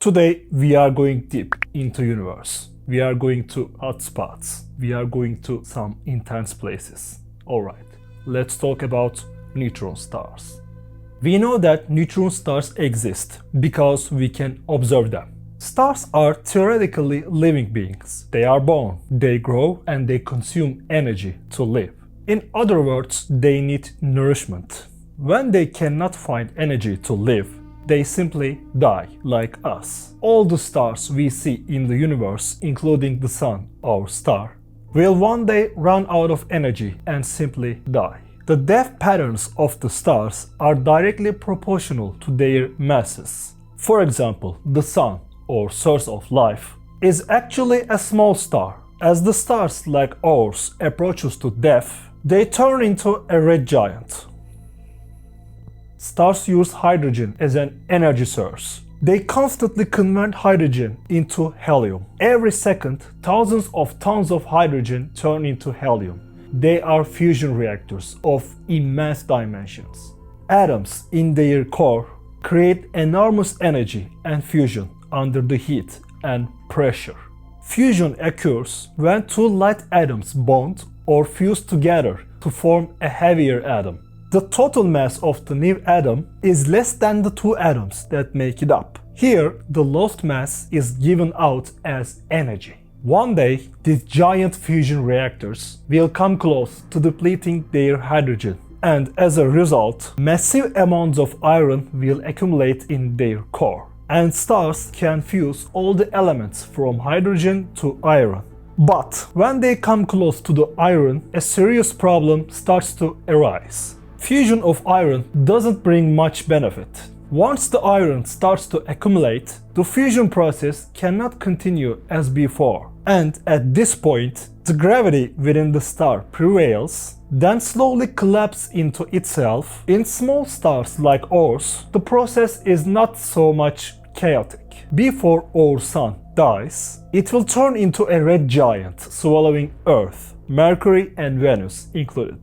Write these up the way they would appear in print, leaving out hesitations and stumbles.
Today we are going deep into universe. We are going to hotspots. We are going to some intense places. Alright, let's talk about neutron stars. We know that neutron stars exist because we can observe them. Stars are theoretically living beings. They are born, they grow, and they consume energy to live. In other words, they need nourishment. When they cannot find energy to live, they simply die, like us. All the stars we see in the universe, including the Sun, our star, will one day run out of energy and simply die. The death patterns of the stars are directly proportional to their masses. For example, the Sun, or source of life, is actually a small star. As the stars like ours approaches to death, they turn into a red giant. Stars use hydrogen as an energy source. They constantly convert hydrogen into helium. Every second, thousands of tons of hydrogen turn into helium. They are fusion reactors of immense dimensions. Atoms in their core create enormous energy and fusion under the heat and pressure. Fusion occurs when two light atoms bond or fuse together to form a heavier atom. The total mass of the new atom is less than the two atoms that make it up. Here, the lost mass is given out as energy. One day, these giant fusion reactors will come close to depleting their hydrogen, and as a result, massive amounts of iron will accumulate in their core. And stars can fuse all the elements from hydrogen to iron. But when they come close to the iron, a serious problem starts to arise. Fusion of iron doesn't bring much benefit. Once the iron starts to accumulate, the fusion process cannot continue as before. And at this point, the gravity within the star prevails, then slowly collapses into itself. In small stars like ours, the process is not so much chaotic. Before our Sun dies, it will turn into a red giant, swallowing Earth, Mercury and Venus included,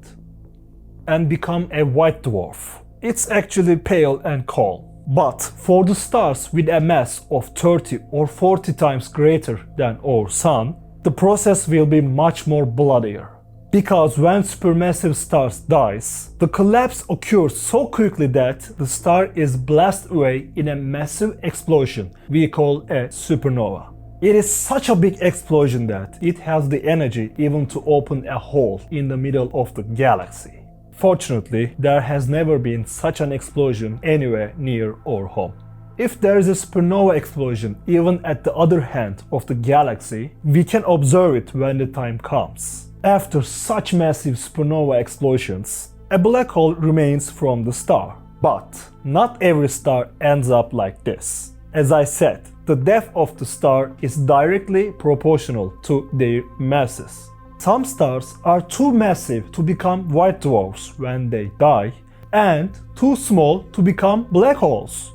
and become a white dwarf. It's actually pale and cold. But for the stars with a mass of 30 or 40 times greater than our Sun, the process will be much more bloodier. Because when supermassive stars dies, the collapse occurs so quickly that the star is blasted away in a massive explosion we call a supernova. It is such a big explosion that it has the energy even to open a hole in the middle of the galaxy. Fortunately, there has never been such an explosion anywhere near our home. If there is a supernova explosion even at the other end of the galaxy, we can observe it when the time comes. After such massive supernova explosions, a black hole remains from the star. But not every star ends up like this. As I said, the death of the star is directly proportional to their masses. Some stars are too massive to become white dwarfs when they die, and too small to become black holes.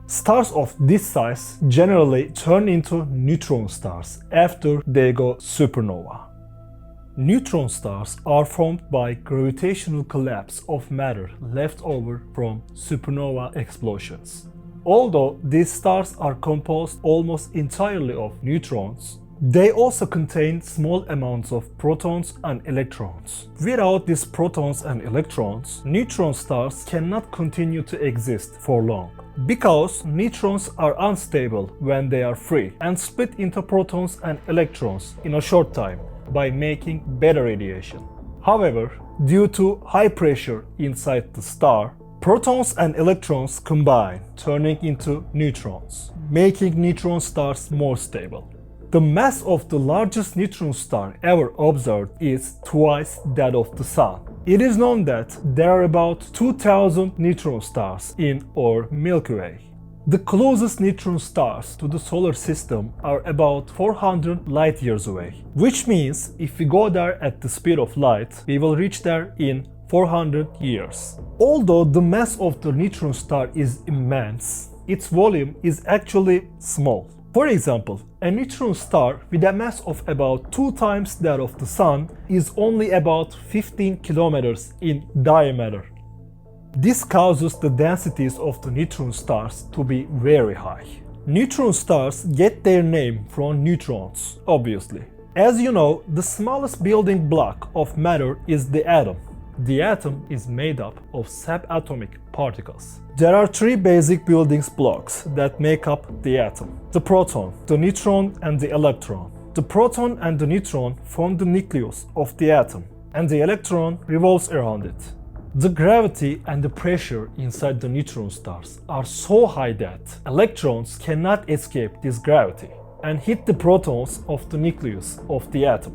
Stars of this size generally turn into neutron stars after they go supernova. Neutron stars are formed by gravitational collapse of matter left over from supernova explosions. Although these stars are composed almost entirely of neutrons, they also contain small amounts of protons and electrons. Without these protons and electrons, neutron stars cannot continue to exist for long. Because neutrons are unstable when they are free and split into protons and electrons in a short time by making beta radiation. However, due to high pressure inside the star, protons and electrons combine, turning into neutrons, making neutron stars more stable. The mass of the largest neutron star ever observed is twice that of the Sun. It is known that there are about 2,000 neutron stars in our Milky Way. The closest neutron stars to the solar system are about 400 light years away, which means if we go there at the speed of light, we will reach there in 400 years. Although the mass of the neutron star is immense, its volume is actually small. For example, a neutron star with a mass of about 2 times that of the Sun is only about 15 kilometers in diameter. This causes the densities of the neutron stars to be very high. Neutron stars get their name from neutrons, obviously. As you know, the smallest building block of matter is the atom. The atom is made up of subatomic particles. There are three basic building blocks that make up the atom: the proton, the neutron, and the electron. The proton and the neutron form the nucleus of the atom, and the electron revolves around it. The gravity and the pressure inside the neutron stars are so high that electrons cannot escape this gravity and hit the protons of the nucleus of the atom.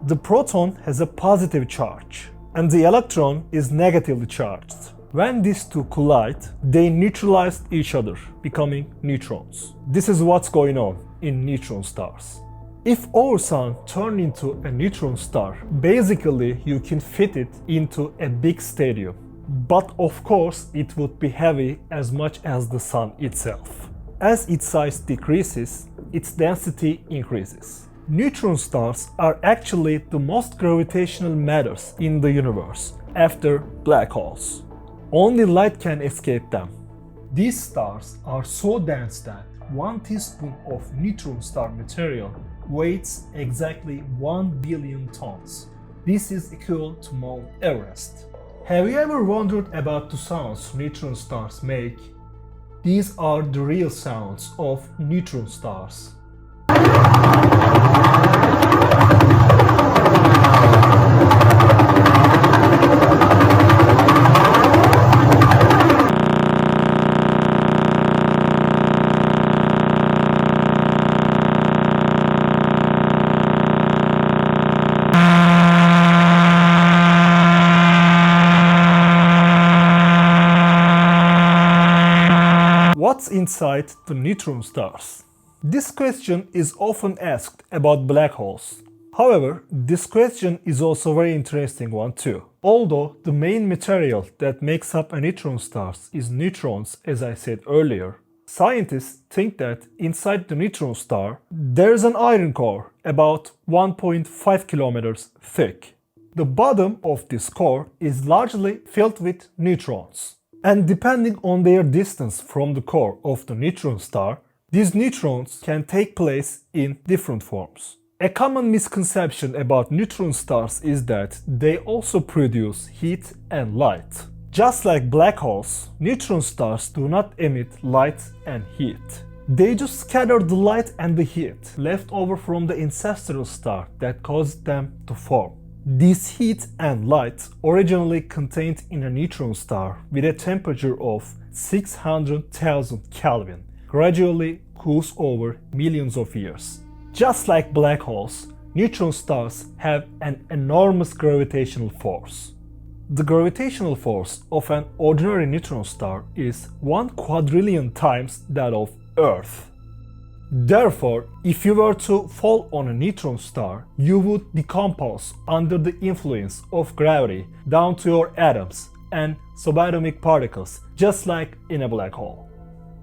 The proton has a positive charge, and the electron is negatively charged. When these two collide, they neutralize each other, becoming neutrons. This is what's going on in neutron stars. If our sun turned into a neutron star, basically you can fit it into a big stadium. But of course it would be heavy as much as the sun itself. As its size decreases, its density increases. Neutron stars are actually the most gravitational matters in the universe, after black holes. Only light can escape them. These stars are so dense that 1 teaspoon of neutron star material weighs exactly 1 billion tons. This is equal to Mount Everest. Have you ever wondered about the sounds neutron stars make? These are the real sounds of neutron stars. What's inside the neutron stars? This question is often asked about black holes. However, this question is also a very interesting one too. Although the main material that makes up a neutron star is neutrons, as I said earlier, scientists think that inside the neutron star there is an iron core about 1.5 kilometers thick. The bottom of this core is largely filled with neutrons. And depending on their distance from the core of the neutron star, these neutrons can take place in different forms. A common misconception about neutron stars is that they also produce heat and light. Just like black holes, neutron stars do not emit light and heat. They just scatter the light and the heat left over from the ancestral star that caused them to form. This heat and light originally contained in a neutron star with a temperature of 600,000 Kelvin gradually cools over millions of years. Just like black holes, neutron stars have an enormous gravitational force. The gravitational force of an ordinary neutron star is 1 quadrillion times that of Earth. Therefore, if you were to fall on a neutron star, you would decompose under the influence of gravity down to your atoms and subatomic particles, just like in a black hole.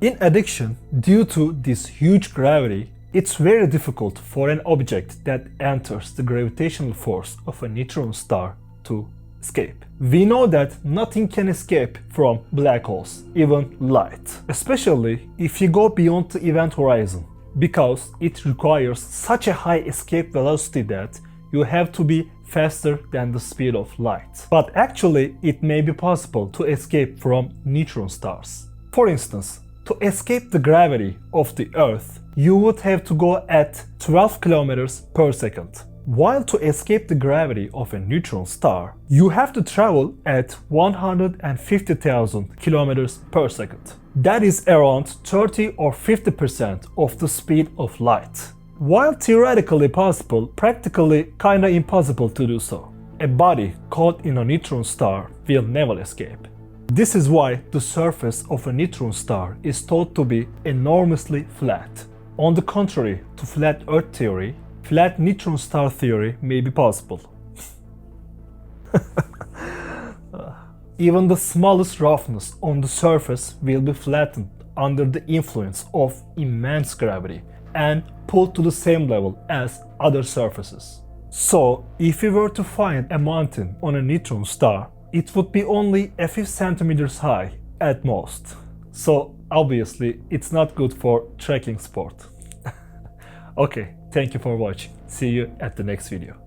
In addition, due to this huge gravity, it's very difficult for an object that enters the gravitational force of a neutron star to escape. We know that nothing can escape from black holes, even light, especially if you go beyond the event horizon, because it requires such a high escape velocity that you have to be faster than the speed of light. But actually, it may be possible to escape from neutron stars. For instance, to escape the gravity of the Earth, you would have to go at 12 kilometers per second. While to escape the gravity of a neutron star, you have to travel at 150,000 kilometers per second. That is around 30 or 50% of the speed of light. While theoretically possible, practically kinda impossible to do so. A body caught in a neutron star will never escape. This is why the surface of a neutron star is thought to be enormously flat. On the contrary to flat Earth theory, flat neutron star theory may be possible. Even the smallest roughness on the surface will be flattened under the influence of immense gravity and pulled to the same level as other surfaces. So, if we were to find a mountain on a neutron star, it would be only a few centimeters high at most. So, obviously it's not good for trekking sport. Okay, thank you for watching. See you at the next video.